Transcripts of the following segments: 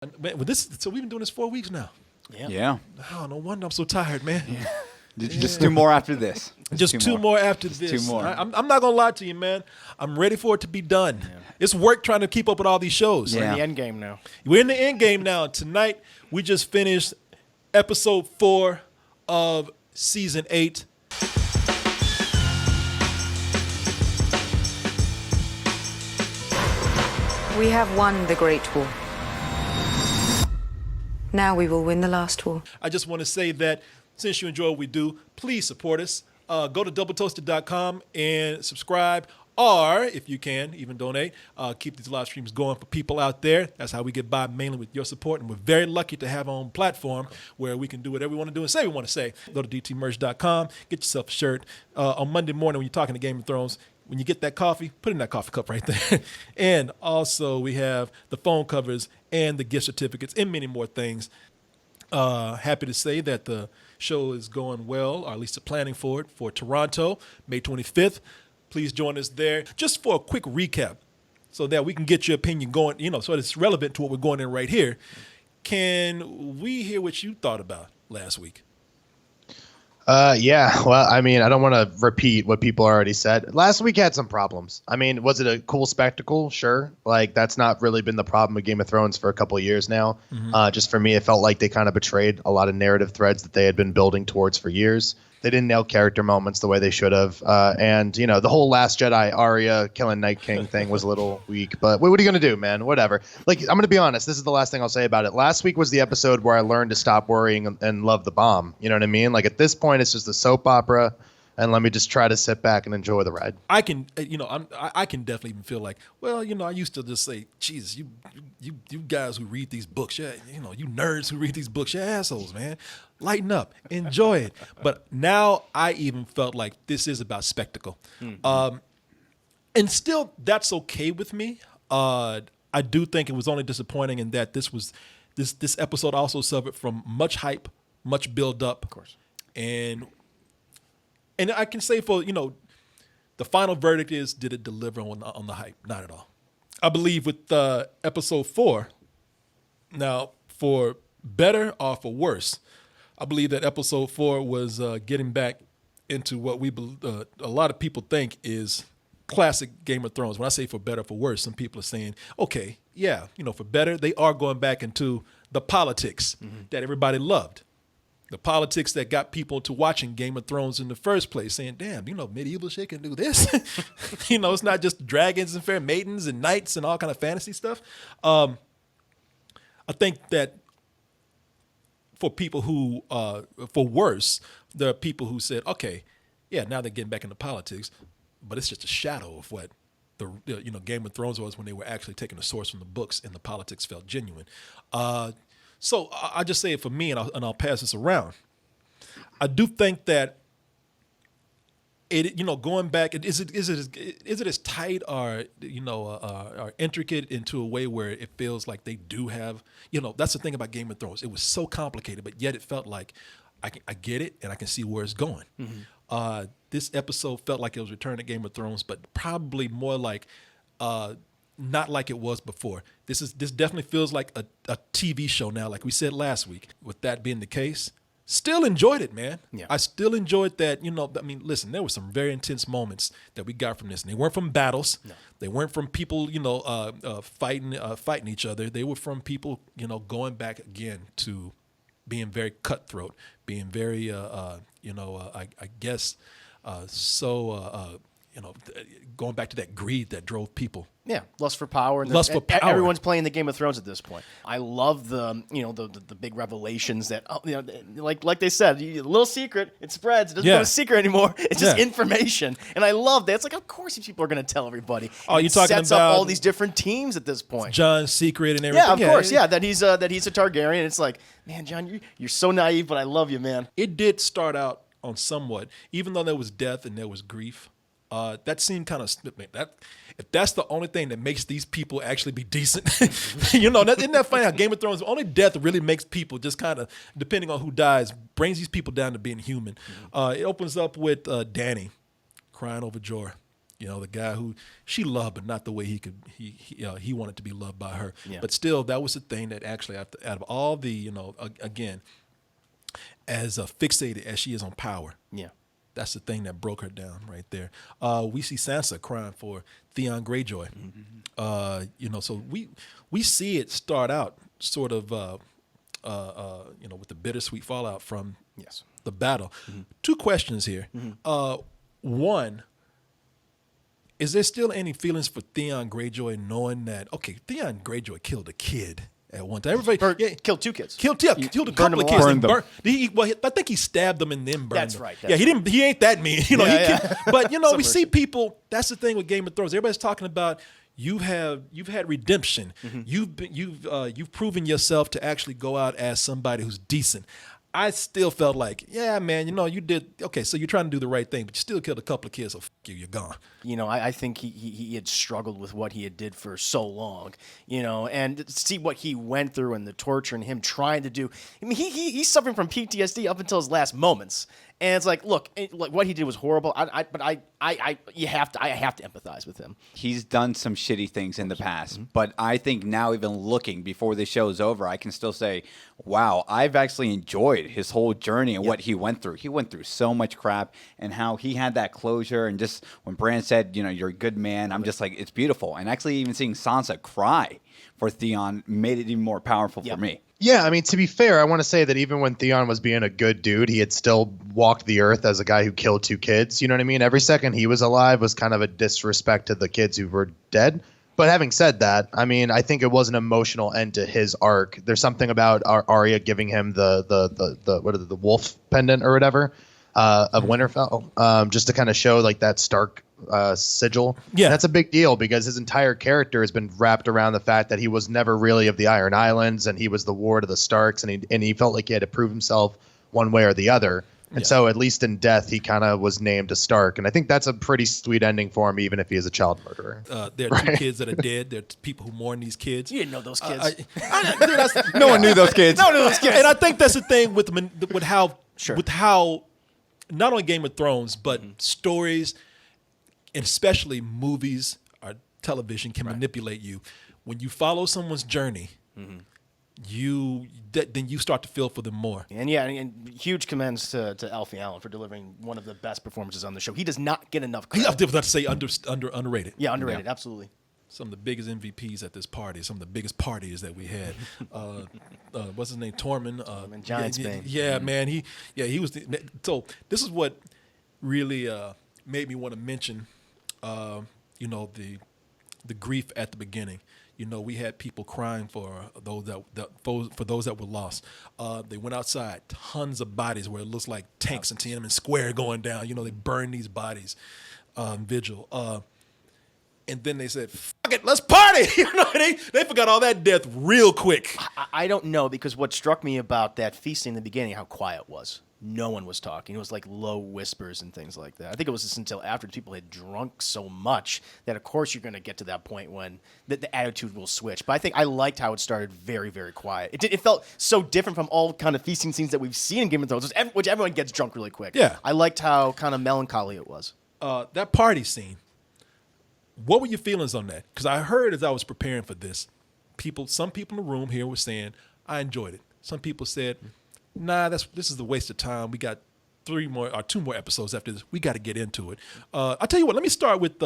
Man, so we've been doing this 4 weeks now. Yeah. Oh, no wonder I'm so tired, man. Yeah. Just 2 more after this. Just two more after Just this. 2 more. I'm not going to lie to you, man. I'm ready for it to be done. Yeah. It's work trying to keep up with all these shows. We're in the end game now. We're in the end game now. Tonight, we just finished episode 4 of season 8. We have won the Great War. Now we will win the last war. I just want to say that since you enjoy what we do, please support us. Go to doubletoasted.com and subscribe, or if you can, even donate. Keep these live streams going for people out there. That's how we get by, mainly with your support. And we're very lucky to have our own platform where we can do whatever we want to do and say we want to say. Go to dtmerch.com, get yourself a shirt. On Monday morning when you're talking to Game of Thrones, when you get that coffee, put it in that coffee cup right there. And also we have the phone covers and the gift certificates and many more things. Happy to say that the show is going well, or at least the planning for it, for Toronto, May 25th. Please join us there. Just for a quick recap, so that we can get your opinion going, so it's relevant to what we're going in right here. Can we hear what you thought about last week? Yeah, well, I mean, I don't want to repeat what people already said. Last week had some problems. I mean, was it a cool spectacle? Sure. Like, that's not really been the problem with Game of Thrones for a couple of years now. Mm-hmm. Just for me, it felt like they kind of betrayed a lot of narrative threads that they had been building towards for years. They didn't nail character moments the way they should have. And, the whole Last Jedi Aria killing Night King thing was a little weak. But what are you going to do, man? Whatever. Like, I'm going to be honest. This is the last thing I'll say about it. Last week was the episode where I learned to stop worrying and love the bomb. You know what I mean? Like, at this point, it's just a soap opera. And let me just try to sit back and enjoy the ride. I can, I can definitely even feel like, well, I used to just say, Jesus, you guys who read these books, you nerds who read these books, you're assholes, man. Lighten up, enjoy it. But now I even felt like this is about spectacle, and still that's okay with me. I do think it was only disappointing in that this episode also suffered from much hype, much build up, of course, and I can say for, the final verdict is, did it deliver on the hype? Not at all. I believe with episode 4, now for better or for worse, I believe that episode 4 was getting back into what a lot of people think is classic Game of Thrones. When I say for better or for worse, some people are saying, okay, yeah, for better, they are going back into the politics that everybody loved. The politics that got people to watching Game of Thrones in the first place, saying, damn, medieval shit can do this. It's not just dragons and fair maidens and knights and all kind of fantasy stuff. I think that for people who, for worse, there are people who said, okay, yeah, now they're getting back into politics, but it's just a shadow of what the Game of Thrones was when they were actually taking the source from the books and the politics felt genuine. So I just say it for me, and I'll pass this around. I do think that it, going back, is it as tight or or intricate into a way where it feels like they do have, that's the thing about Game of Thrones. It was so complicated, but yet it felt like I get it and I can see where it's going. Mm-hmm. This episode felt like it was Return to Game of Thrones, but probably more like. Not like it was before. This definitely feels like a TV show now, like we said last week. With that being the case, still enjoyed it, man. Yeah. I still enjoyed that, listen, there were some very intense moments that we got from this. And they weren't from battles. No. They weren't from people, fighting each other. They were from people, going back again to being very cutthroat, being very, I guess, going back to that greed that drove people. Yeah, lust for power. Lust for power. Everyone's playing the Game of Thrones at this point. I love the big revelations that like they said, a little secret, it spreads. It doesn't become a secret anymore. It's just information, and I love that. It's like, of course, these people are going to tell everybody. Oh, you're talking sets about up all these different teams at this point. John's secret and everything. Yeah, of course. Yeah, that he's a Targaryen. It's like, man, John, you're so naive, but I love you, man. It did start out on somewhat, even though there was death and there was grief. That seemed kind of if that's the only thing that makes these people actually be decent, isn't that funny how Game of Thrones, only death really makes people just kind of, depending on who dies, brings these people down to being human. It opens up with Dany crying over Jorah. You know, the guy who she loved, but not the way he wanted to be loved by her. Yeah. But still, that was the thing that actually, out of all the, you know, again, as fixated as she is on power, Yeah. that's the thing that broke her down right there. We see Sansa crying for Theon Greyjoy. You know, so we see it start out sort of, you know, with the bittersweet fallout from Yes. the battle. 2 questions here. One, is there still any feelings for Theon Greyjoy knowing that, okay, Theon Greyjoy killed a kid at one time? Everybody Killed 2 kids. killed a burned couple of them kids. alive. And I think he stabbed them and then burned That's them. right, Yeah, that's he didn't. He ain't that mean. You know, Yeah, he yeah. killed, but you know, we Some see version. people. That's the thing with Game of Thrones. Everybody's talking about you've had redemption. You've proven yourself to actually go out as somebody who's decent. I still felt like, yeah, man, you know, you did okay. So you're trying to do the right thing, but you still killed a couple of kids. So f you, you're gone. You know, I think he had struggled with what he had did for so long, you know, and to see what he went through and the torture and him trying to do. I mean, he's suffering from PTSD up until his last moments. And it's like, look, like what he did was horrible. But I have to empathize with him. He's done some shitty things in the past, but I think now, even looking before the show's over, I can still say, wow, I've actually enjoyed his whole journey and what he went through. He went through so much crap, and how he had that closure. And just when Bran said, you know, you're a good man, I'm just like, it's beautiful. And actually, even seeing Sansa cry for Theon made it even more powerful for me. Yeah, I mean, to be fair, I want to say that even when Theon was being a good dude, he had still walked the earth as a guy who killed 2 kids. You know what I mean? Every second he was alive was kind of a disrespect to the kids who were dead. But having said that, I mean, I think it was an emotional end to his arc. There's something about Arya giving him the wolf pendant or whatever of Winterfell, just to kind of show like that Stark sigil. Yeah. And that's a big deal because his entire character has been wrapped around the fact that he was never really of the Iron Islands, and he was the ward of the Starks, and he felt like he had to prove himself one way or the other. And so at least in death, he kind of was named a Stark. And I think that's a pretty sweet ending for him, even if he is a child murderer. There are 2 kids that are dead. There are people who mourn these kids. You didn't know those kids. No one knew those kids. No one knew those kids. And I think that's the thing with how Sure. with how not only Game of Thrones but stories, and especially movies or television, can manipulate you. When you follow someone's journey, then you start to feel for them more. And yeah, and huge commends to Alfie Allen for delivering one of the best performances on the show. He does not get enough I credit. was about to say underrated. Yeah, underrated, absolutely. Some of the biggest MVPs at this party, some of the biggest parties that we had. What's his name? Tormund. Giantsbane. Yeah, man. He was. So this is what really made me want to mention, you know, the grief at the beginning. You know, we had people crying for those that were lost. They went outside, tons of bodies where it looks like tanks in Tiananmen Square going down. You know, they burned these bodies, vigil. And then they said, "Fuck it, let's party." You know, they forgot all that death real quick. I don't know, because what struck me about that feasting in the beginning, how quiet it was. No one was talking. It was like low whispers and things like that. I think it was just until after people had drunk so much that, of course, you're going to get to that point when the attitude will switch. But I think I liked how it started very, very quiet. It felt so different from all kind of feasting scenes that we've seen in Game of Thrones, which everyone gets drunk really quick. Yeah. I liked how kind of melancholy it was. That party scene. What were your feelings on that? Because I heard as I was preparing for this, some people in the room here were saying, I enjoyed it. Some people said, nah, this is a waste of time. We got 2 more episodes after this. We got to get into it. I'll tell you what, let me start with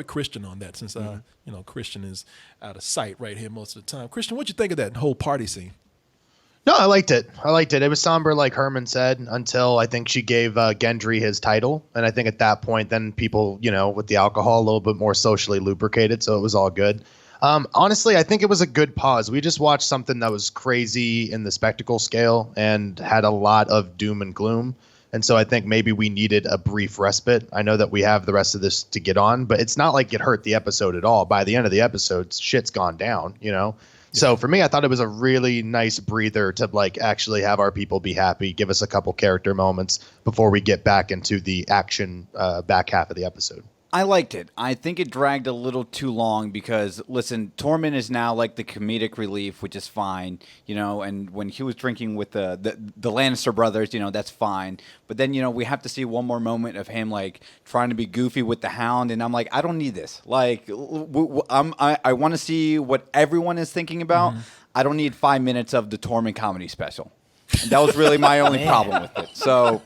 Christian on that, since you know, Christian is out of sight right here most of the time. Christian, what'd you think of that whole party scene? No, I liked it. It was somber, like Herman said, until I think she gave Gendry his title. And I think at that point, then people, you know, with the alcohol, a little bit more socially lubricated. So it was all good. Honestly, I think it was a good pause. We just watched something that was crazy in the spectacle scale and had a lot of doom and gloom. And so I think maybe we needed a brief respite. I know that we have the rest of this to get on, but it's not like it hurt the episode at all. By the end of the episode, shit's gone down, you know? So for me, I thought it was a really nice breather to like actually have our people be happy, give us a couple character moments before we get back into the action back half of the episode. I liked it. I think it dragged a little too long because, listen, Tormund is now like the comedic relief, which is fine, and when he was drinking with the Lannister brothers, that's fine. But then, we have to see one more moment of him, like, trying to be goofy with the Hound, and I'm like, I don't need this. Like, I want to see what everyone is thinking about. I don't need 5 minutes of the Tormund comedy special. And that was really my only problem with it. So,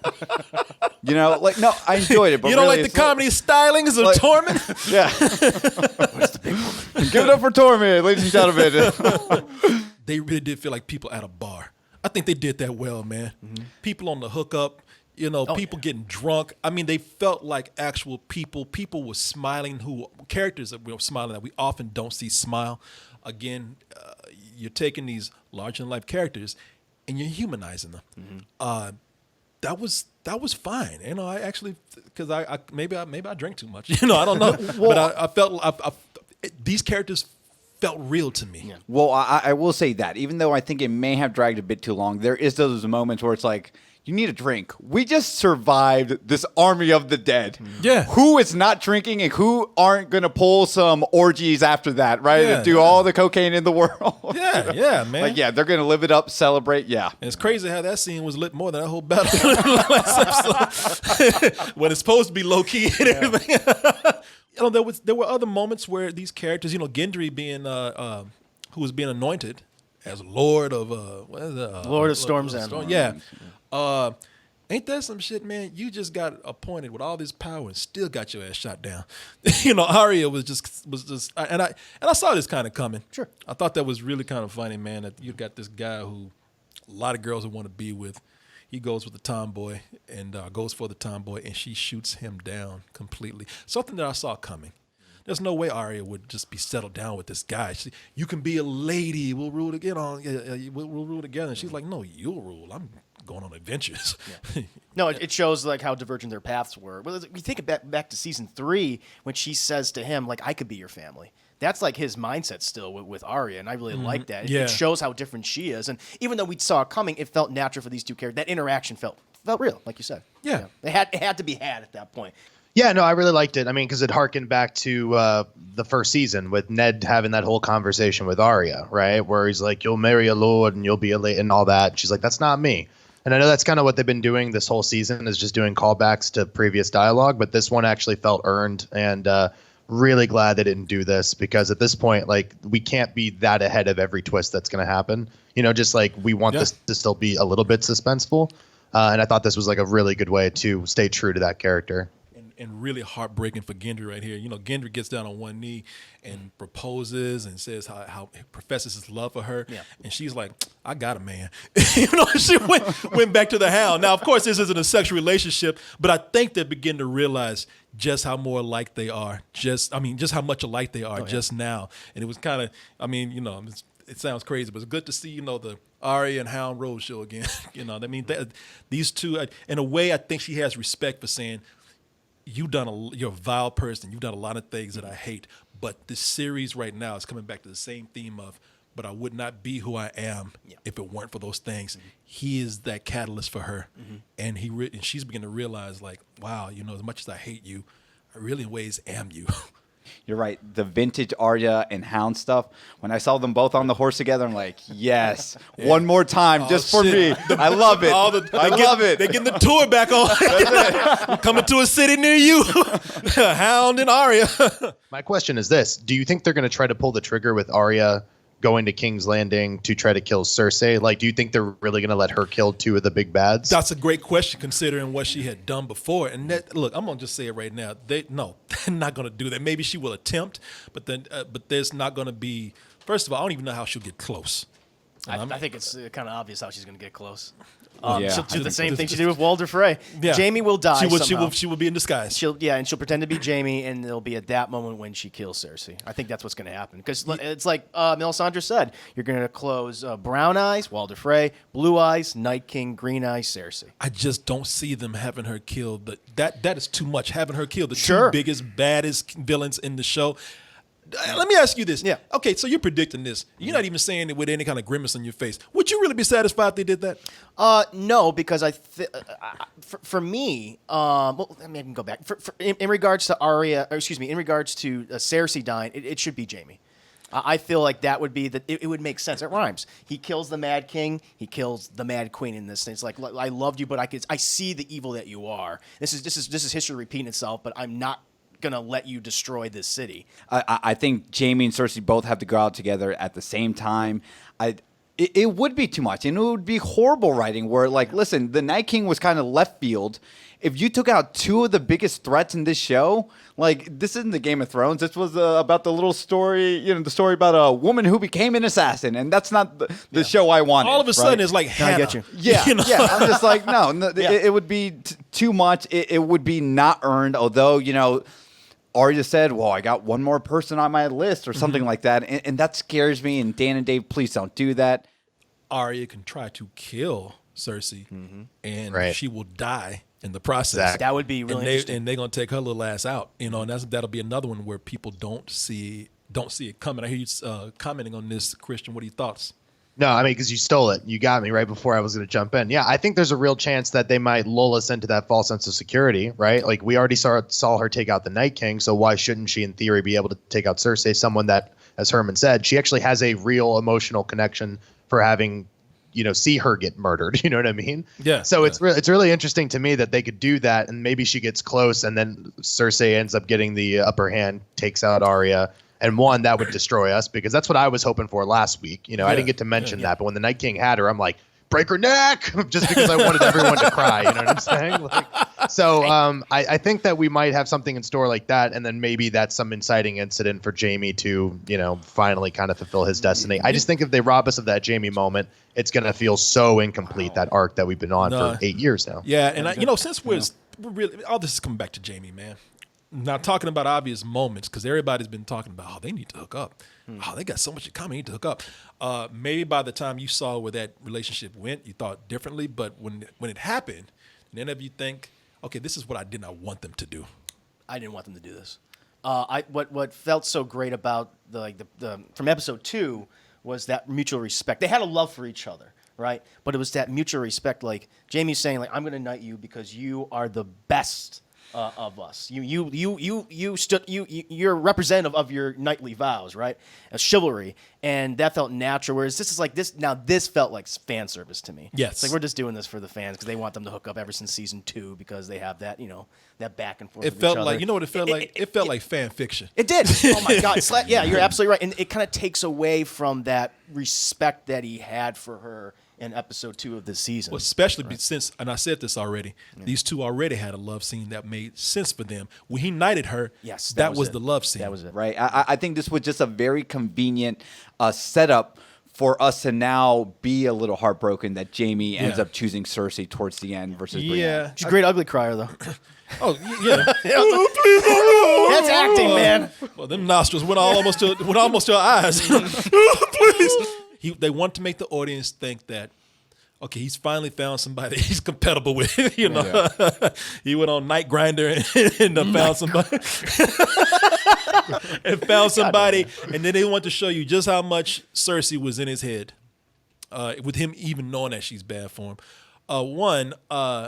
no, I enjoyed it. But You don't really, like the comedy stylings of Tormund? Yeah. Where's the big woman? Give it up for Tormund, ladies and gentlemen. They really did feel like people at a bar. I think they did that well, man. People on the hookup, people getting drunk. I mean, they felt like actual people. People were smiling, characters that were smiling that we often don't see smile. Again, you're taking these larger-than-life characters and you're humanizing them. That was fine. I actually, because I maybe I drank too much. I don't know. But I felt these characters felt real to me. Yeah. Well, I will say that even though I think it may have dragged a bit too long, there is those moments where it's like, you need a drink. We just survived this army of the dead. Yeah. Who is not drinking and who aren't going to pull some orgies after that, right? Yeah, And do all the cocaine in the world. Yeah, man. They're going to live it up, celebrate. Yeah. And it's crazy how that scene was lit more than that whole battle last episode. When it's supposed to be low key and everything. There were other moments where these characters, Gendry being who was being anointed as Lord of Lord of Storm's End. Yeah. Ain't that some shit, man? You just got appointed with all this power and still got your ass shot down. Aria was just, and I saw this kind of coming. Sure. I thought that was really kind of funny, man. That you got this guy who a lot of girls would want to be with. He goes with the tomboy and goes for the tomboy, and she shoots him down completely. Something that I saw coming. There's no way Aria would just be settled down with this guy. You can be a lady. We'll rule together. We'll rule together. And she's like, no, you'll rule. I'm going on adventures. Yeah. No, it shows like how divergent their paths were. Well, you think back to season 3 when she says to him, like, I could be your family. That's like his mindset still with Aria, and I really like that. Yeah. It shows how different she is. And even though we saw it coming, it felt natural for these two characters. That interaction felt real, like you said. Yeah. It had to be had at that point. Yeah, no, I really liked it. I mean, because it harkened back to the first season with Ned having that whole conversation with Arya, right? Where he's like, you'll marry a lord and you'll be a lady and all that. And she's like, that's not me. And I know that's kind of what they've been doing this whole season is just doing callbacks to previous dialogue. But this one actually felt earned, and really glad they didn't do this because at this point, like, we can't be that ahead of every twist that's going to happen. Just like we want this to still be a little bit suspenseful. And I thought this was like a really good way to stay true to that character. And really heartbreaking for Gendry right here. Gendry gets down on one knee and proposes and says how he professes his love for her. Yeah. And she's like, I got a man. She went back to the Hound. Now, of course, this isn't a sexual relationship, but I think they begin to realize just how more alike they are. Just how much alike they are just now. And it was kind of, it sounds crazy, but it's good to see, the Aria and Hound Road show again. These two, in a way, I think she has respect for saying, you're a vile person. You've done a lot of things that I hate. But this series right now is coming back to the same theme of, but I would not be who I am if it weren't for those things. He is that catalyst for her. And and she's beginning to realize, like, wow, as much as I hate you, I really in ways am you. You're right. The vintage Arya and Hound stuff. When I saw them both on the horse together, I'm like, yes, one more time just for me. I love it. I love it. They're getting the tour back on. Coming to a city near you. Hound and Arya. My question is this. Do you think they're going to try to pull the trigger with Arya going to King's Landing to try to kill Cersei? Like, do you think they're really going to let her kill two of the big bads? That's a great question considering what she had done before. And look, I'm going to just say it right now. They're not going to do that. Maybe she will attempt, but there's not going to be, first of all, I don't even know how she'll get close. I think it's kind of obvious how she's going to get close. Yeah. She'll do the same thing she did with Walder Frey. Yeah. Jamie will die somehow. She will be in disguise. She'll pretend to be Jamie, and it'll be at that moment when she kills Cersei. I think that's what's going to happen. Because it's like Melisandre said, you're going to close Brown Eyes, Walder Frey, Blue Eyes, Night King, Green Eyes, Cersei. I just don't see them having her kill. That is too much. Having her kill the Sure. two biggest, baddest villains in the show. Let me ask you this. Yeah. Okay, so you're predicting this. You're not even saying it with any kind of grimace on your face. Would you really be satisfied if they did that? No, because for me, well, I mean, I can go back. In regards to Arya, or excuse me, in regards to Cersei dying, it should be Jaime. I feel like that would be it would make sense. It rhymes. He kills the Mad King. He kills the Mad Queen in this thing. It's like I loved you, but I see the evil that you are. This is history repeating itself. But I'm not gonna let you destroy this city. I think Jaime and Cersei both have to go out together at the same time. It would be too much, and it would be horrible writing where, like, listen, the Night King was kind of left field. If you took out two of the biggest threats in this show, like, this isn't the Game of Thrones. This was about the little story, the story about a woman who became an assassin, and that's not the show I wanted. All of a sudden, it's like Hannah. I get you. Yeah, yeah. I'm just like, no, Yeah. it would be too much. It would be not earned, although, Arya said, well, I got one more person on my list or something like that. And that scares me. And Dan and Dave, please don't do that. Arya can try to kill Cersei, and Right. she will die in the process. Exactly. That would be really interesting. And they're gonna take her little ass out, and that'll be another one where people don't see it coming. I hear you commenting on this, Christian. What are your thoughts? No, I mean, because you stole it. You got me right before I was going to jump in. Yeah, I think there's a real chance that they might lull us into that false sense of security, right? Like, we already saw her take out the Night King, so why shouldn't she, in theory, be able to take out Cersei, someone that, as Herman said, she actually has a real emotional connection for having, see her get murdered. You know what I mean? Yeah. So it's really interesting to me that they could do that, and maybe she gets close, and then Cersei ends up getting the upper hand, takes out Arya. And one, that would destroy us, because that's what I was hoping for last week. I didn't get to mention that, but when the Night King had her, I'm like, break her neck, just because I wanted everyone to cry. You know what I'm saying? I think that we might have something in store like that, and then maybe that's some inciting incident for Jaime to, finally kind of fulfill his destiny. I just think if they rob us of that Jaime moment, it's going to feel so incomplete, that arc that we've been on for 8 years now. Yeah, and since we're really, all this is coming back to Jaime, man. Not talking about obvious moments, because everybody's been talking about, they need to hook up. They got so much in common, they need to hook up. Maybe by the time you saw where that relationship went, you thought differently. But when it happened, none of you think, okay, this is what I did not want them to do. I didn't want them to do this. What felt so great about the from episode 2 was that mutual respect. They had a love for each other, right? But it was that mutual respect. Like, Jaime's saying, like, I'm going to knight you because you are the best of us. You're representative of your knightly vows, right? Chivalry, and that felt natural. Whereas this is like this. Now this felt like fan service to me. Yes, it's like we're just doing this for the fans because they want them to hook up ever since season 2 because they have that that back and forth. It with felt each other. like what it felt like. It felt like fan fiction. It did. Oh my God! Yeah, you're absolutely right, and it kind of takes away from that respect that he had for her in episode 2 of this season. Well, especially since, and I said this already, these two already had a love scene that made sense for them. When he knighted her, yes, that was the love scene. That was it. Right. I think this was just a very convenient setup for us to now be a little heartbroken that Jaime ends up choosing Cersei towards the end versus Brienne. Yeah. She's a great ugly crier, though. Oh, yeah. That's acting, man. Well, them nostrils went almost to her eyes. Please. They want to make the audience think that, okay, he's finally found somebody he's compatible with. He went on Night Grinder and found somebody, and then they want to show you just how much Cersei was in his head, with him even knowing that she's bad for him.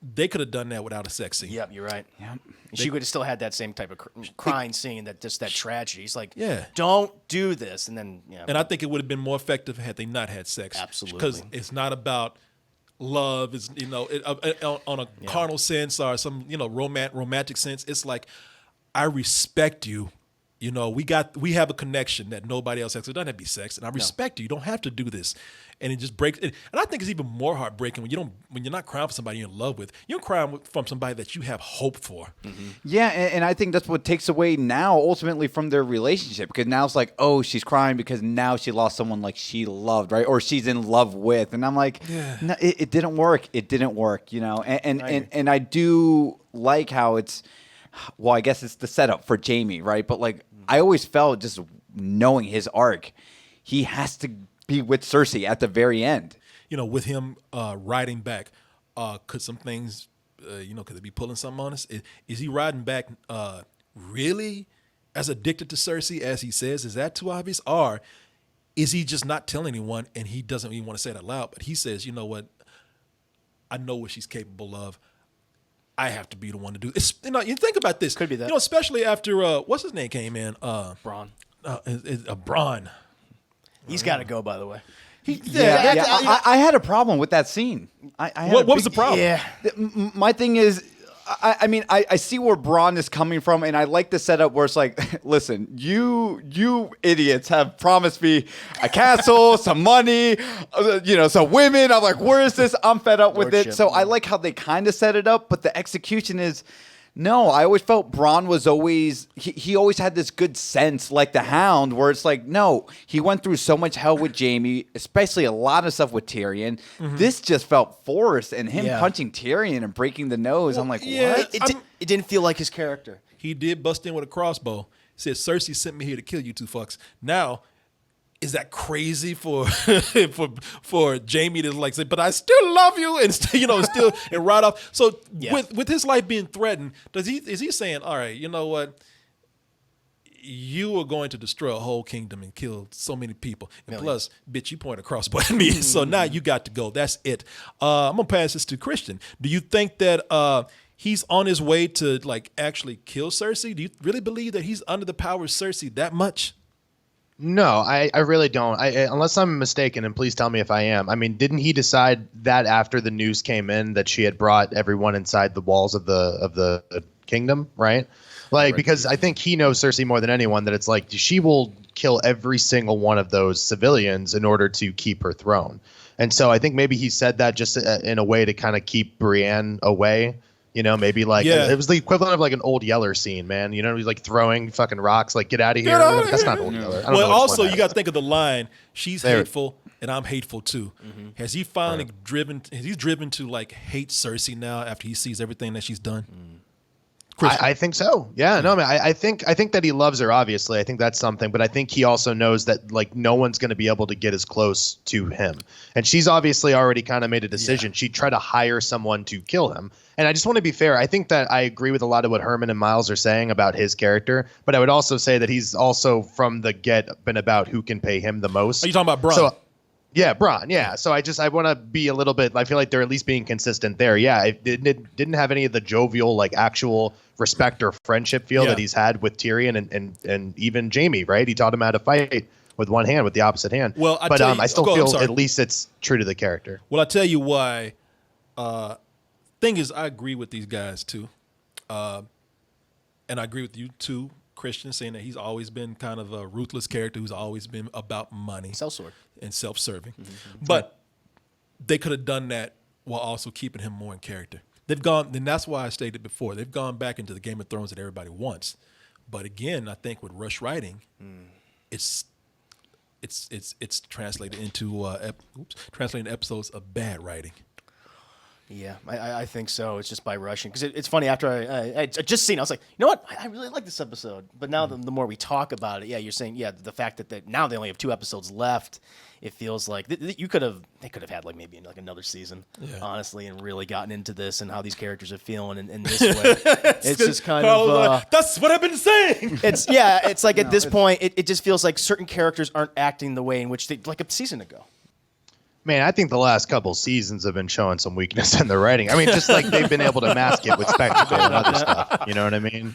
They could have done that without a sex scene. Yep, you're right. Yep. She would have still had that same type of crying scene, that tragedy. He's like, don't do this. And then, And I think it would have been more effective had they not had sex. Absolutely. Because it's not about love, it's, on a carnal sense or some, romantic sense. It's like, I respect you. We have a connection that nobody else has. It doesn't have to be sex, and I respect you. You don't have to do this, and it just breaks. And I think it's even more heartbreaking when you're not crying for somebody you're in love with. You're crying from somebody that you have hope for. Mm-hmm. Yeah, and I think that's what takes away now ultimately from their relationship, because now it's like, oh, she's crying because now she lost someone like she loved, right, or she's in love with, and I'm like, no, it didn't work. It didn't work, and I do like how it's. Well, I guess it's the setup for Jaime, right? But I always felt, just knowing his arc, he has to be with Cersei at the very end. With him riding back, could some things, could they be pulling something on us? Is he riding back really as addicted to Cersei as he says? Is that too obvious? Or is he just not telling anyone and he doesn't even want to say it out loud? But he says, you know what? I know what she's capable of. I have to be the one to do it. You think about this. Could be that. Especially after, what's his name came in? Bron. Bron. He's got to go, by the way. I had a problem with that scene. What was the problem? Yeah. My thing is, I mean, I see where Bron is coming from, and I like the setup where it's like, listen, you idiots have promised me a castle, some money, some women. I'm like, where is this? I'm fed up with it. So I like how they kind of set it up, but the execution is. No, I always felt Bron was always he always had this good sense, like the Hound, where it's like, no, he went through so much hell with Jaime, especially a lot of stuff with Tyrion. Mm-hmm. This just felt forced, and him punching Tyrion and breaking the nose. I'm like, what? It didn't feel like his character. He did bust in with a crossbow. He said, Cersei sent me here to kill you two fucks. Now, is that crazy for for Jaime to like say, but I still love you and still and ride off? So with his life being threatened, is he saying, all right, you know what? You are going to destroy a whole kingdom and kill so many people. And plus, bitch, you point a crossbow at me. So now you got to go. That's it. I'm gonna pass this to Christian. Do you think that he's on his way to like actually kill Cersei? Do you really believe that he's under the power of Cersei that much? No, I really don't. Unless I'm mistaken, and please tell me if I am. I mean, didn't he decide that after the news came in that she had brought everyone inside the walls of the kingdom, right? Like, because I think he knows Cersei more than anyone, that it's like she will kill every single one of those civilians in order to keep her throne. And so I think maybe he said that just in a way to kind of keep Brienne away. Maybe like it was the equivalent of like an Old Yeller scene, man. He's like throwing fucking rocks, like get out of here. That's not Old Yeller. Well, also you got to think of the line: "She's hateful, and I'm hateful too." Mm-hmm. Has he finally driven? Has he driven to like hate Cersei now after he sees everything that she's done? I think so. Yeah, no, man. I think that he loves her. Obviously, I think that's something. But I think he also knows that like no one's going to be able to get as close to him. And she's obviously already kind of made a decision. Yeah. She'd try to hire someone to kill him. And I just want to be fair. I think that I agree with a lot of what Herman and Miles are saying about his character. But I would also say that he's also from the get been about who can pay him the most. Are you talking about Bron? So, yeah, Bron. Yeah. So I want to be a little bit. I feel like they're at least being consistent there. Yeah, it didn't have any of the jovial, like actual respect or friendship feel that he's had with Tyrion and even Jaime. Right? He taught him how to fight with one hand, with the opposite hand. Well, I still feel at least it's true to the character. Well, I tell you why. Thing is, I agree with these guys too, and I agree with you too, Christian, saying that he's always been kind of a ruthless character who's always been about money, sellsword, and self-serving. Mm-hmm. But they could have done that while also keeping him more in character. They've gone, and that's why I stated before, they've gone back into the Game of Thrones that everybody wants. But again, I think with rush writing, it's translated into translated episodes of bad writing. Yeah, I think so. It's just by rushing. Because it's funny, after I just seen it, I was like, you know what? I really like this episode. But now the more we talk about it, you're saying, the fact that now they only have 2 episodes left, it feels like they could have had like maybe like another season, honestly, and really gotten into this and how these characters are feeling in this way. It's just kind of... that's what I've been saying! It's like at this point, it just feels like certain characters aren't acting the way in which they, like a season ago. Man, I think the last couple seasons have been showing some weakness in the writing. I mean, just like they've been able to mask it with spectacle and other stuff. You know what I mean?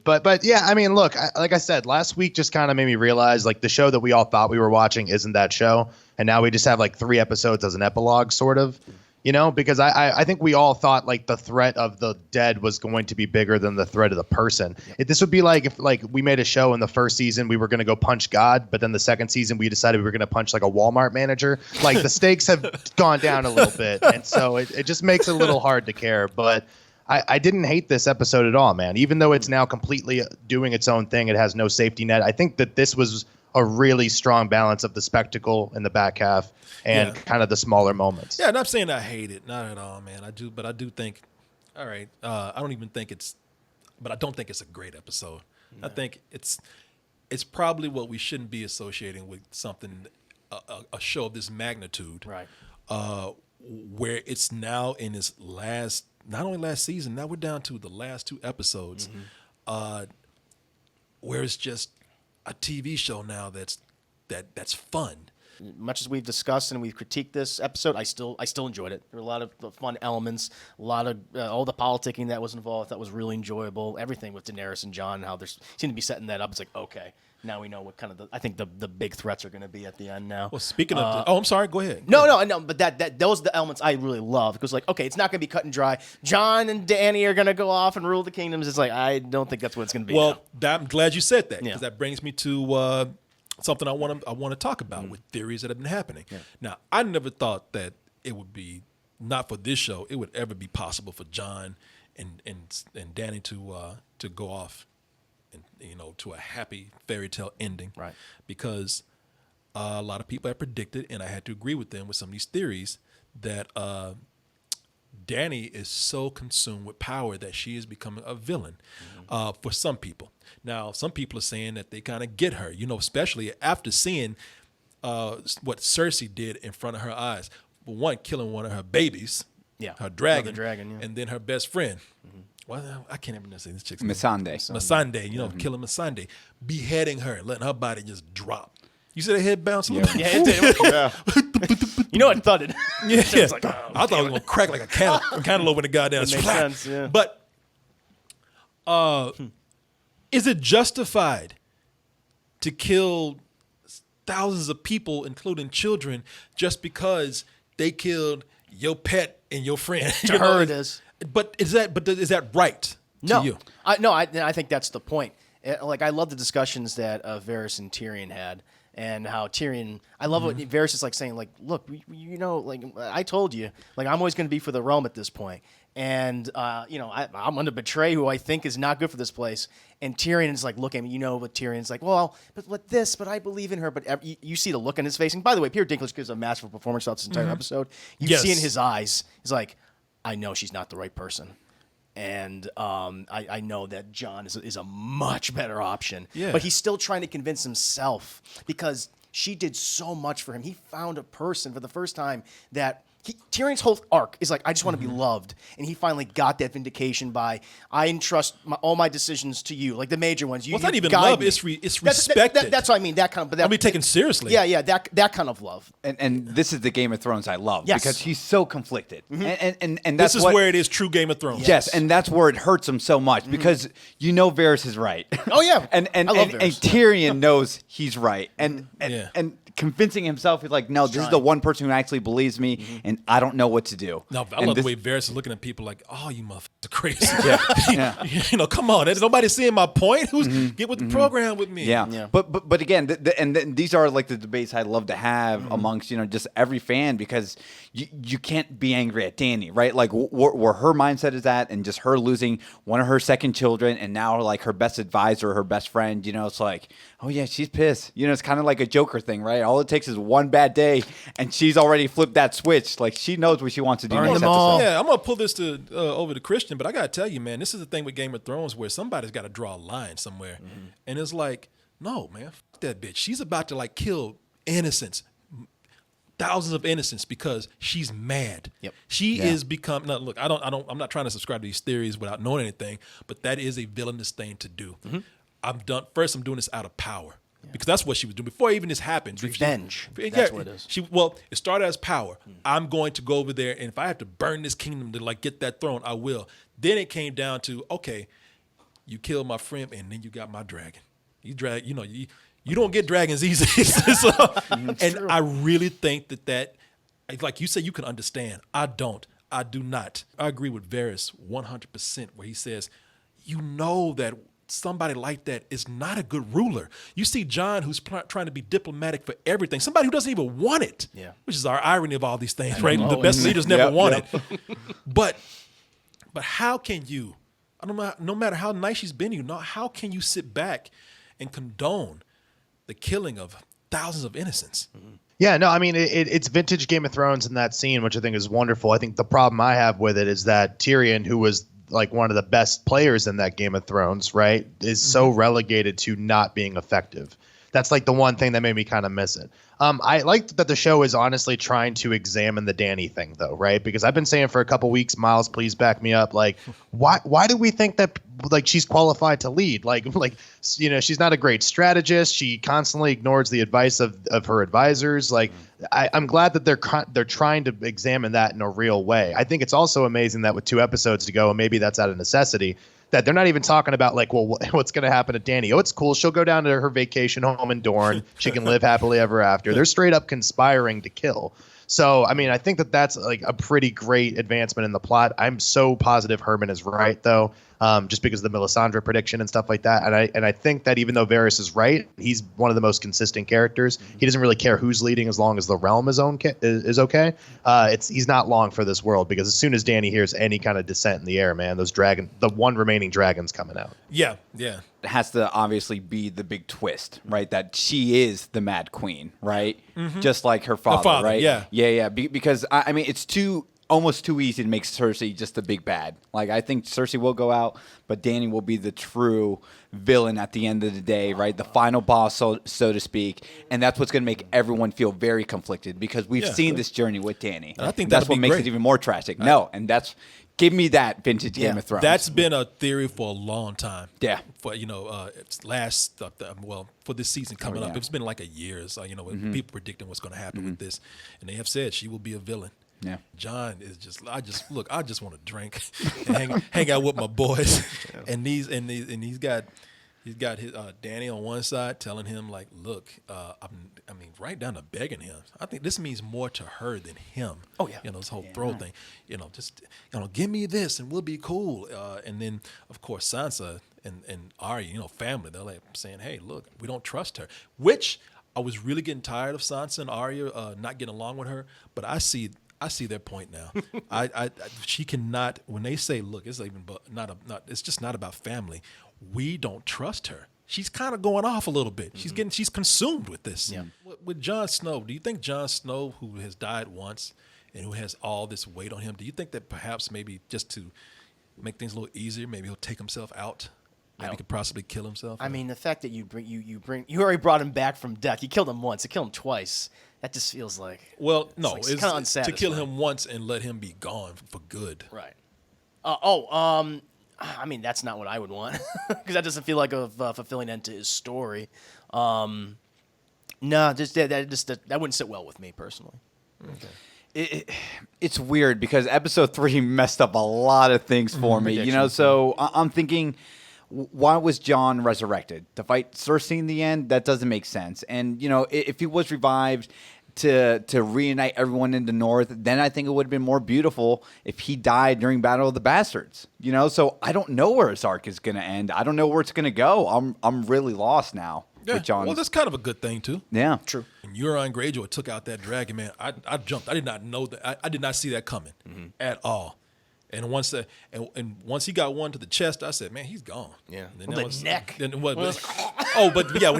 But yeah, I mean, look, like I said, last week just kind of made me realize like the show that we all thought we were watching isn't that show. And now we just have like 3 episodes as an epilogue, sort of. Because I think we all thought like the threat of the dead was going to be bigger than the threat of the person. This would be like if like we made a show in the first season, we were going to go punch God, but then the second season we decided we were going to punch like a Walmart manager. Like the stakes have gone down a little bit, and so it just makes it a little hard to care. But I didn't hate this episode at all, man. Even though it's now completely doing its own thing, it has no safety net. I think that this was a really strong balance of the spectacle in the back half and kind of the smaller moments. Yeah, and I'm saying I hate it. Not at all, man. I do think, all right, I don't think it's a great episode. No. I think it's probably what we shouldn't be associating with something, a show of this magnitude. Right. Where it's now in its not only last season, now we're down to the last 2 episodes. Mm-hmm. where it's just a TV show now that's fun. Much as we've discussed and we've critiqued this episode, I still enjoyed it. There were a lot of fun elements, a lot of all the politicking that was involved. That was really enjoyable. Everything with Daenerys and Jon, how they seem to be setting that up. It's like, okay, now we know what kind of I think the big threats are going to be at the end now. Well, speaking of, I'm sorry. Go ahead. No, but those are the elements I really love, because like, okay, it's not going to be cut and dry. Jon and Dany are going to go off and rule the kingdoms. It's like, I don't think that's what it's going to be. Well, I'm glad you said that, because Yeah. that brings me to something I want to talk about with theories that have been happening. Yeah. Now, I never thought that it would be, not for this show, it would ever be possible for Jon and Dany to go off and to a happy fairy tale ending. Right. Because a lot of people have predicted, and I had to agree with them with some of these theories, that Dany is so consumed with power that she is becoming a villain for some people. Now, some people are saying that they kind of get her, especially after seeing what Cersei did in front of her eyes. For one, killing one of her babies, her dragon, and then her best friend. Well, I can't even say this chick's name. Missandei. Killing Missandei, beheading her, letting her body just drop. You see that head bounce a little bit? Yeah, it did. You know it thudded. Yeah. It's like, oh, I thought it was going to crack like a cantaloupe when it got down. It makes sense, yeah. But is it justified to kill thousands of people, including children, just because they killed your pet and your friend? To her it is. But is that right to you? I think that's the point. Like, I love the discussions that Varys and Tyrion had, and how Tyrion, I love what Varys is like saying, like, look, like, I told you, like, I'm always going to be for the realm at this point. And, I'm going to betray who I think is not good for this place. And Tyrion is like, look at me, but Tyrion's like, well, but I believe in her. But you see the look on his face. And by the way, Peter Dinklage gives a masterful performance throughout this entire episode. You see in his eyes, he's like, I know she's not the right person. And I know that Jon is a much better option. Yeah. But he's still trying to convince himself, because she did so much for him. He found a person for the first time that Tyrion's whole arc is like, I just want to be loved. And he finally got that vindication by, I entrust all my decisions to you, like the major ones. It's not even love, it's respect. That's what I mean. That kind of, but I mean, taken seriously. Yeah, that kind of love. And this is the Game of Thrones I love, Yes. because he's so conflicted. And that's This is where it is true Game of Thrones. Yes, and that's where it hurts him so much, because Varys is right. Oh, yeah. and I love Varys. and Tyrion knows he's right. And convincing himself, he's like, no, this is the one person who actually believes me, and I don't know what to do. No, I love the way Varys is looking at people like, oh, you motherfuckers are crazy. Come on. There's nobody seeing my point. Get with the program with me. Yeah. But again, these are like the debates I love to have amongst, just every fan, because you can't be angry at Dany, right? Like where her mindset is at, and just her losing one of her second children, and now like her best advisor, her best friend, it's like, oh yeah, she's pissed. It's kind of like a Joker thing, right? All it takes is one bad day, and she's already flipped that switch. Like, she knows what she wants to do next episode. Yeah, I'm gonna pull this over to Christian, but I gotta tell you, man, this is the thing with Game of Thrones, where somebody's got to draw a line somewhere, and it's like, no, man, fuck that bitch. She's about to like kill innocents, thousands of innocents, because she's mad. Yep. She is become. Now, look, I'm not trying to subscribe to these theories without knowing anything, but that is a villainous thing to do. I'm doing this out of power. Because that's what she was doing before even this happened. Revenge. That's what it is. It started as power. I'm going to go over there, and if I have to burn this kingdom to like get that throne, I will. Then it came down to, okay, you killed my friend, and then you got my dragon. You don't get dragons easy. And I really think that, like you said, you can understand. I don't. I do not. I agree with Varys 100%, where he says, that somebody like that is not a good ruler. You see Jon, who's trying to be diplomatic for everything. Somebody who doesn't even want it, which is our irony of all these things, right? The best leaders never want it. But how can you, no matter how nice she's been to you, how can you sit back and condone the killing of thousands of innocents? Yeah, no, I mean, it's vintage Game of Thrones in that scene, which I think is wonderful. I think the problem I have with it is that Tyrion, who was like one of the best players in that Game of Thrones, right, is so relegated to not being effective. That's like the one thing that made me kind of miss it. I like that the show is honestly trying to examine the Dany thing, though, right? Because I've been saying for a couple weeks, Miles, please back me up. Like, why do we think that like she's qualified to lead? Like she's not a great strategist. She constantly ignores the advice of her advisors. Like, I'm glad that they're trying to examine that in a real way. I think it's also amazing that with 2 episodes to go, and maybe that's out of necessity, that they're not even talking about like, well, what's going to happen to Dany? Oh, it's cool. She'll go down to her vacation home in Dorne. She can live happily ever after. They're straight up conspiring to kill. So, I mean, I think that that's like a pretty great advancement in the plot. I'm so positive Herman is right, though, just because of the Melisandre prediction and stuff like that. And I think that even though Varys is right, he's one of the most consistent characters. He doesn't really care who's leading as long as the realm is okay. He's not long for this world, because as soon as Dany hears any kind of dissent in the air, man, the one remaining dragon's coming out. Yeah. It has to obviously be the big twist, right? That she is the Mad Queen, right? Just like her father, right? Yeah. Because I mean, it's almost too easy to make Cersei just the big bad. Like, I think Cersei will go out, but Dany will be the true villain at the end of the day, right? The final boss, so to speak. And that's what's going to make everyone feel very conflicted, because we've seen this journey with Dany. I think that's what makes great. it even more tragic. Give me that vintage Game of Thrones. That's been a theory for a long time. Yeah. For for this season coming up, it's been like a year. So people predicting what's going to happen with this, and they have said she will be a villain. Yeah. John is I just want to drink and hang out with my boys, and he's got his Dany on one side telling him like, look, right down to begging him. I think this means more to her than him. Oh yeah. This whole throne thing. Just give me this and we'll be cool. And then of course Sansa and Arya, family, they're like saying, hey, look, we don't trust her. Which I was really getting tired of Sansa and Arya not getting along with her, but I see their point now. She cannot, when they say, look, it's it's just not about family. We don't trust her. She's kind of going off a little bit. She's consumed with this. Yeah. With Jon Snow, do you think Jon Snow, who has died once and who has all this weight on him, do you think that perhaps maybe just to make things a little easier, maybe he'll take himself out? Maybe he could possibly kill himself? I mean, the fact that you already brought him back from death. You killed him once. To kill him twice, that just feels like... Well, no, it's kind of unsatisfying. To kill him once and let him be gone for good. Right. I mean, that's not what I would want, because that doesn't feel like a fulfilling end to his story. No, that wouldn't sit well with me personally. Okay. It's weird because episode 3 messed up a lot of things for me. So I'm thinking, why was Jon resurrected? To fight Cersei in the end? That doesn't make sense. And, if he was revived to reunite everyone in the North, then I think it would have been more beautiful if he died during Battle of the Bastards. So I don't know where his arc is going to end. I don't know where it's going to go. I'm really lost now. Yeah, well, that's kind of a good thing too. Yeah, true. When Euron Greyjoy took out that dragon, man, I jumped. I did not know that. I did not see that coming at all. And once he got one to the chest, I said, man, he's gone. Yeah. And then the neck. But when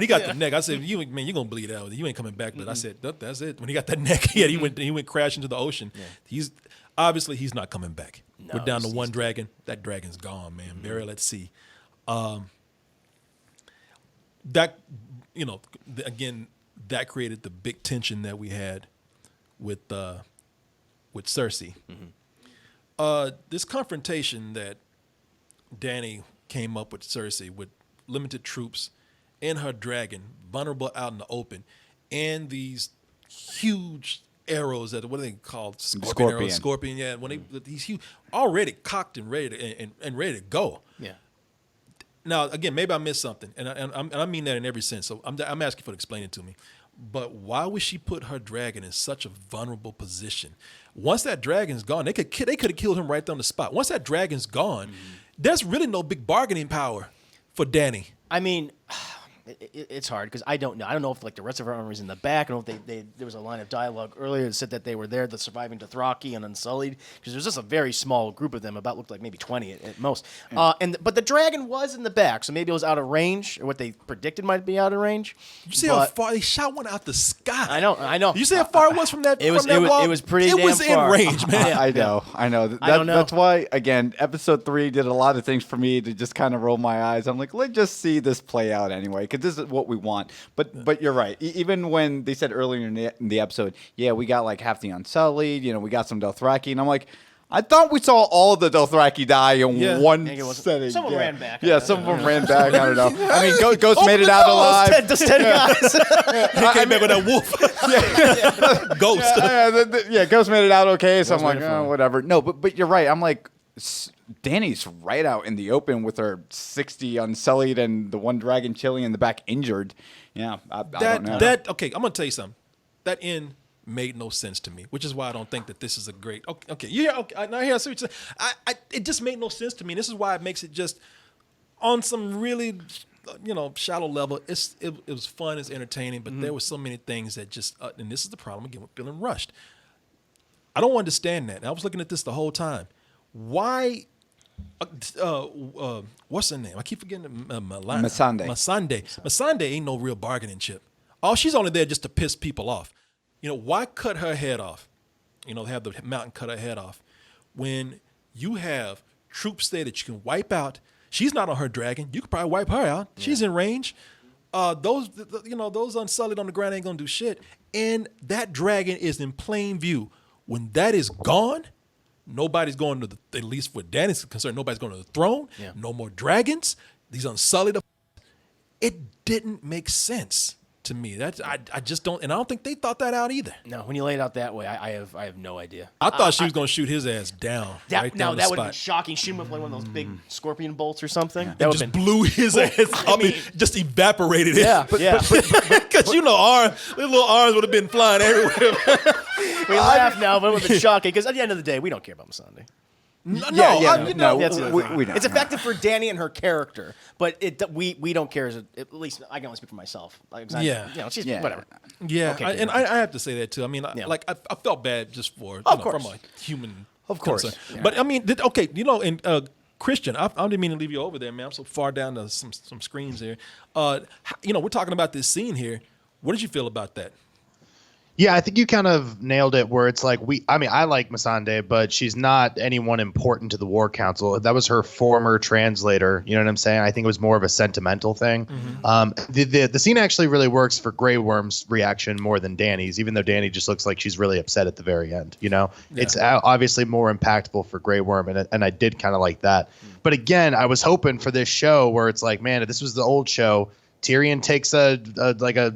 he got the neck, I said, you're gonna bleed out. You ain't coming back. But I said, that's it. When he got that neck, he went crashing to the ocean. Yeah. He's not coming back. No, we're down to one dragon. That dragon's gone, man. Burial at sea. That again, that created the big tension that we had with Cersei. This confrontation that Dany came up with Cersei with limited troops and her dragon, vulnerable out in the open, and these huge arrows that what are they called? Scorpion. Yeah, when these huge, already cocked and ready to go. Yeah. Now, again, maybe I missed something, and I mean that in every sense. So I'm asking for it to explain it to me. But why would she put her dragon in such a vulnerable position? Once that dragon's gone, they could have killed him right there on the spot. Once that dragon's gone, there's really no big bargaining power for Dany. I mean, it's hard because I don't know. I don't know if like the rest of her armor is in the back. I don't know if there was a line of dialogue earlier that said that they were there, the surviving Dothraki and Unsullied, because there's just a very small group of them, about looked like maybe 20 at most. But the dragon was in the back, so maybe it was out of range, or what they predicted might be out of range. You see how far they shot one out the sky? I know. You see how far it was from that? It was wall? It was pretty. It was damn far. in range, man. I know. I don't know. That's why, again, episode 3 did a lot of things for me to just kind of roll my eyes. I'm like, let's just see this play out anyway, because because this is what we want. But you're right. Even when they said earlier in the episode, yeah, we got like half the Unsullied, we got some Dothraki, and I'm like, I thought we saw all of the Dothraki die in one setting. Some of them ran back. Yeah, some of them ran back. I don't know. I mean, Ghost made it out alive. Those 10 guys. He came back with that wolf. Ghost. Yeah, Ghost made it out okay. So I'm like, oh, whatever. No, but you're right. I'm like, Dany's right out in the open with her 60 Unsullied and the one dragon chilling in the back injured. Yeah, I don't know. Okay, I'm gonna tell you something. That end made no sense to me, which is why I don't think that this is a great. Okay, yeah, okay. Now here I see what you're saying. It just made no sense to me. And this is why it makes it just on some really, shallow level. It was fun, it's entertaining, but there were so many things that just. And this is the problem again with feeling rushed. I don't understand that. And I was looking at this the whole time. Why? What's her name? I keep forgetting. Missandei. Missandei ain't no real bargaining chip. Oh, she's only there just to piss people off. Why cut her head off? Have the mountain cut her head off when you have troops there that you can wipe out. She's not on her dragon. You could probably wipe her out. Yeah. She's in range. Those Unsullied on the ground ain't gonna do shit. And that dragon is in plain view. When that is gone, nobody's going to at least for Dany's concerned, nobody's going to the throne. Yeah. No more dragons. These Unsullied. It didn't make sense to me. I just don't, and I don't think they thought that out either. No, when you lay it out that way, I have no idea. I thought she was going to shoot his ass down. That would have been shocking. Shoot him with like one of those big scorpion bolts or something. Yeah. That just blew his ass up and just evaporated it. Yeah, because little arms would have been flying everywhere. We laugh now, but it would have been shocking because at the end of the day, we don't care about Missandei. We don't. It's effective for Dany and her character, but we don't care. At least I can only speak for myself. She's whatever. Yeah, I have to say that too. I mean, I felt bad just for from a human, of course. Yeah. But I mean, and Christian, I didn't mean to leave you over there, man. I'm so far down to some screens here. We're talking about this scene here. What did you feel about that? Yeah, I think you kind of nailed it where it's like I like Missandei, but she's not anyone important to the War Council. That was her former translator. You know what I'm saying? I think it was more of a sentimental thing. Mm-hmm. The scene actually really works for Grey Worm's reaction more than Dany's, even though Dany just looks like she's really upset at the very end. It's obviously more impactful for Grey Worm, and I did kind of like that. But again, I was hoping for this show where it's like, man, if this was the old show, Tyrion takes a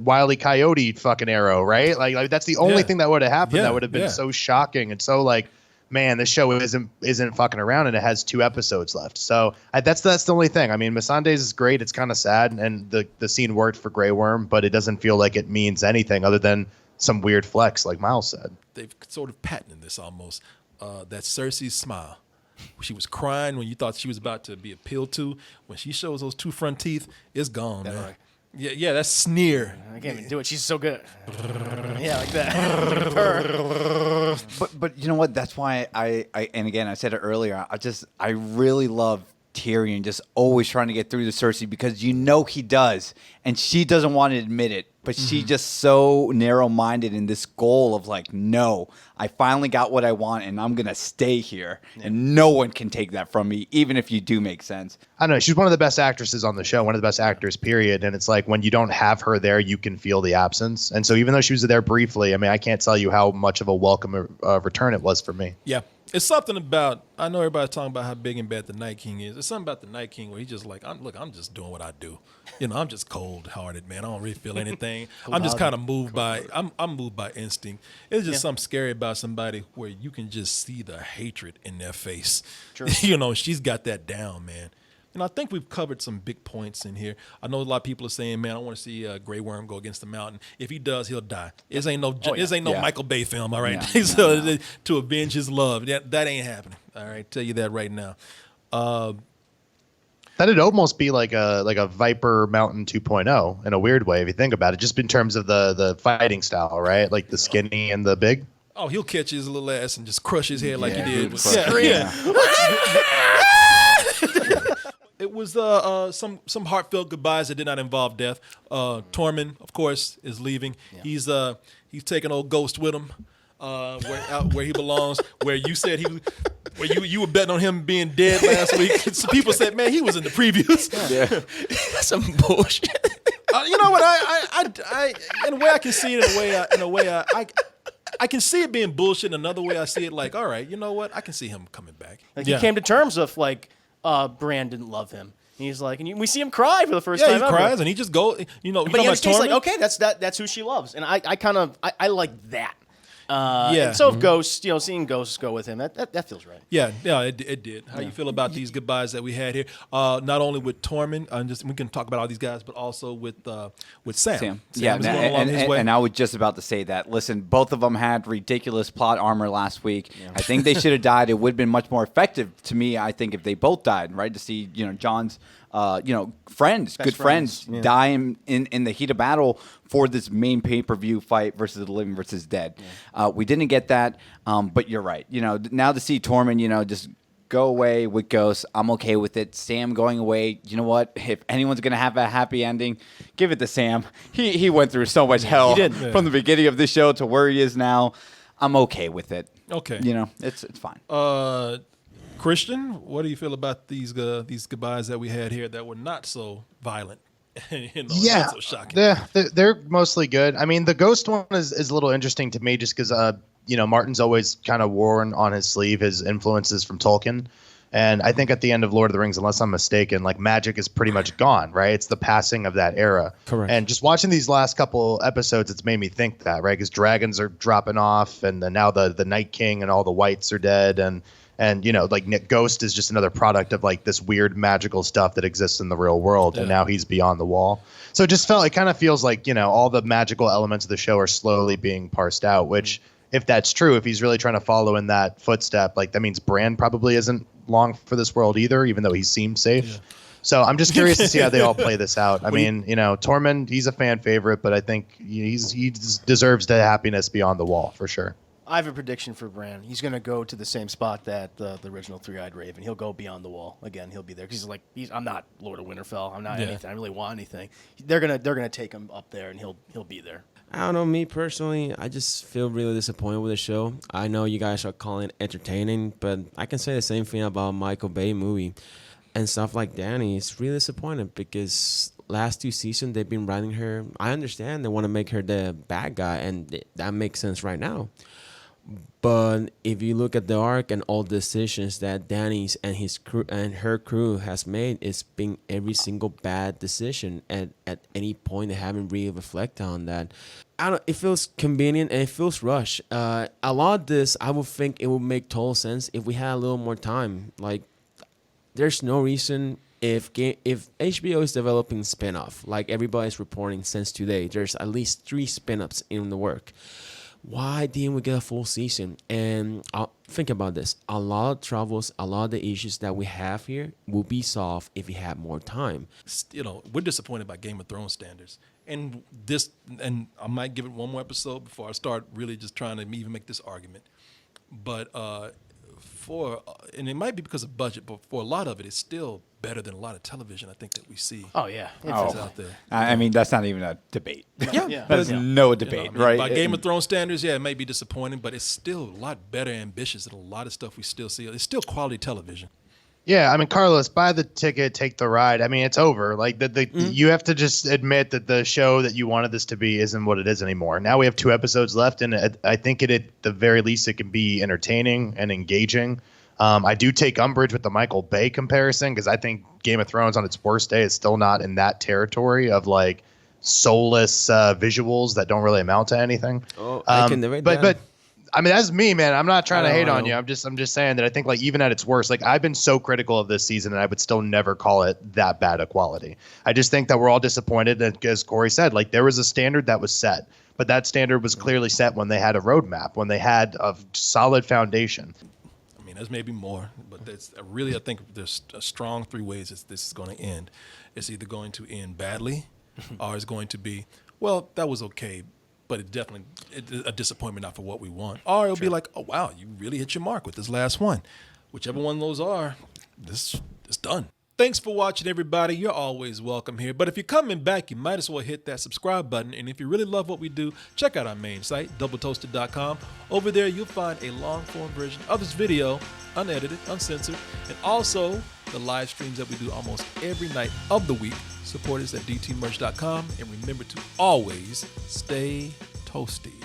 Wile E. Coyote fucking arrow, right? Like that's the only thing that would have happened. That would have been so shocking and so like, man, this show isn't fucking around and it has 2 episodes left. So that's the only thing. I mean, Missandei's is great. It's kind of sad, and the scene worked for Grey Worm, but it doesn't feel like it means anything other than some weird flex, like Miles said. They've sort of patented this almost. That Cersei's smile. She was crying when you thought she was about to be appealed to. When she shows those 2 front teeth, it's gone, man. Right. Yeah, that's sneer. I can't even do it. She's so good. Yeah, like that. But you know what? That's why I and again I said it earlier. I really love Tyrion just always trying to get through to Cersei because he does, and she doesn't want to admit it. But she's just so narrow-minded in this goal of like, no, I finally got what I want, and I'm gonna stay here, and no one can take that from me, even if you do make sense. I don't know. She's one of the best actresses on the show, one of the best actors, period. And it's like when you don't have her there, you can feel the absence. And so even though she was there briefly, I mean, I can't tell you how much of a welcome return it was for me. Yeah. It's something about, I know everybody's talking about how big and bad the Night King is. It's something about the Night King where he's just like, I'm just doing what I do. I'm just cold-hearted, man. I don't really feel anything. I'm just kind of moved by, I'm moved by instinct. It's just something scary about somebody where you can just see the hatred in their face. True. She's got that down, man. I think we've covered some big points in here. I know a lot of people are saying, man, I want to see Grey Worm go against the Mountain. If he does, he'll die. This ain't no Michael Bay film, all right? No. To avenge his love. That ain't happening, all right? Tell you that right now. That'd almost be like a Viper Mountain 2.0 in a weird way if you think about it, just in terms of the fighting style, right? Like the skinny and the big. Oh, he'll catch his little ass and just crush his head like he did. It was some heartfelt goodbyes that did not involve death. Tormund, of course, is leaving. Yeah. He's taking old Ghost with him, where he belongs. Where you said you were betting on him being dead last week. So people said, man, he was in the previews. Yeah. That's some bullshit. You know what? I in a way I can see it. In a way I can see it being bullshit. In another way I see it like, all right, you know what? I can see him coming back. Like he came to terms with like Brienne didn't love him. He's like, and we see him cry for the first time. Yeah, he cries and he just go. You know, but he understands like, okay, that's who she loves, and I like that. And so if Ghost, seeing Ghost go with him, that feels right. Yeah, it did. How you feel about these goodbyes that we had here? Not only with Tormund, we can talk about all these guys, but also with Sam. Yeah, and I was just about to say that. Listen, both of them had ridiculous plot armor last week. Yeah. I think they should have died. It would have been much more effective to me, I think, if they both died, right? To see, Jon's friends, good friends, die in the heat of battle for this main pay-per-view fight versus the living versus dead. Yeah. We didn't get that, but you're right. Now to see Tormund, just go away with Ghost, I'm okay with it. Sam going away, you know what? If anyone's going to have a happy ending, give it to Sam. He went through so much hell from the beginning of this show to where he is now. I'm okay with it. Okay. It's fine. Christian, what do you feel about these goodbyes that we had here that were not so violent? Not so shocking. They're mostly good. I mean, the Ghost one is a little interesting to me just because, Martin's always kind of worn on his sleeve his influences from Tolkien. And I think at the end of Lord of the Rings, unless I'm mistaken, like magic is pretty much gone, right? It's the passing of that era. Correct. And just watching these last couple episodes, it's made me think that, right? Because dragons are dropping off, and then now the Night King and all the whites are dead, and Ghost is just another product of like this weird magical stuff that exists in the real world, and now he's beyond the wall. So it kind of feels like all the magical elements of the show are slowly being parsed out. Which, if that's true, if he's really trying to follow in that footstep, like that means Bran probably isn't long for this world either, even though he seems safe. Yeah. So I'm just curious to see how they all play this out. I mean, Tormund, he's a fan favorite, but I think he deserves the happiness beyond the wall for sure. I have a prediction for Bran. He's going to go to the same spot that the original Three-Eyed Raven. He'll go beyond the wall again. He'll be there because I'm not Lord of Winterfell. I'm not anything. I really want anything. They're gonna take him up there, and he'll be there. I don't know. Me personally, I just feel really disappointed with the show. I know you guys are calling it entertaining, but I can say the same thing about Michael Bay movie and stuff like Dany. It's really disappointing because last 2 seasons they've been writing her. I understand they want to make her the bad guy, and that makes sense right now. But if you look at the arc and all the decisions that Dany's and his crew and her crew has made, it's been every single bad decision. And at any point, they haven't really reflected on that. It feels convenient and it feels rushed. A lot of this, I would think it would make total sense if we had a little more time. Like, there's no reason if HBO is developing spin-off, like everybody's reporting since today, there's at least 3 spin-offs in the work. Why didn't we get a full season? And think about this. A lot of troubles, a lot of the issues that we have here will be solved if we had more time. We're disappointed by Game of Thrones standards. And I might give it one more episode before I start really just trying to even make this argument. But and it might be because of budget, but for a lot of it, it's still better than a lot of television I think that we see. Oh yeah, it's out there. I mean, that's not even a debate. Yeah. There's no debate, right? By Game of Thrones standards, it may be disappointing, but it's still a lot better, ambitious than a lot of stuff we still see. It's still quality television. Yeah, I mean, Carlos, buy the ticket, take the ride. I mean, it's over. Like you have to just admit that the show that you wanted this to be isn't what it is anymore. Now we have 2 episodes left, and I think at the very least it can be entertaining and engaging. I do take umbrage with the Michael Bay comparison because I think Game of Thrones on its worst day is still not in that territory of like soulless visuals that don't really amount to anything. Oh, I can debate that. But I mean, that's me, man. I'm not trying to hate on you. I'm just saying that I think like even at its worst, like I've been so critical of this season and I would still never call it that bad a quality. I just think that we're all disappointed. And as Corey said, like there was a standard that was set, but that standard was clearly set when they had a roadmap, when they had a solid foundation. I mean, there's maybe more, but I think there's a strong 3 ways this is going to end. It's either going to end badly or it's going to be, well, that was okay, but it definitely a disappointment, not for what we want. Or it'll be like, oh, wow, you really hit your mark with this last one. Whichever one of those are, this is done. Thanks for watching, everybody. You're always welcome here. But if you're coming back, you might as well hit that subscribe button. And if you really love what we do, check out our main site, doubletoasted.com. Over there, you'll find a long-form version of this video, unedited, uncensored, and also the live streams that we do almost every night of the week Support us at dtmerch.com, and remember to always stay toasty.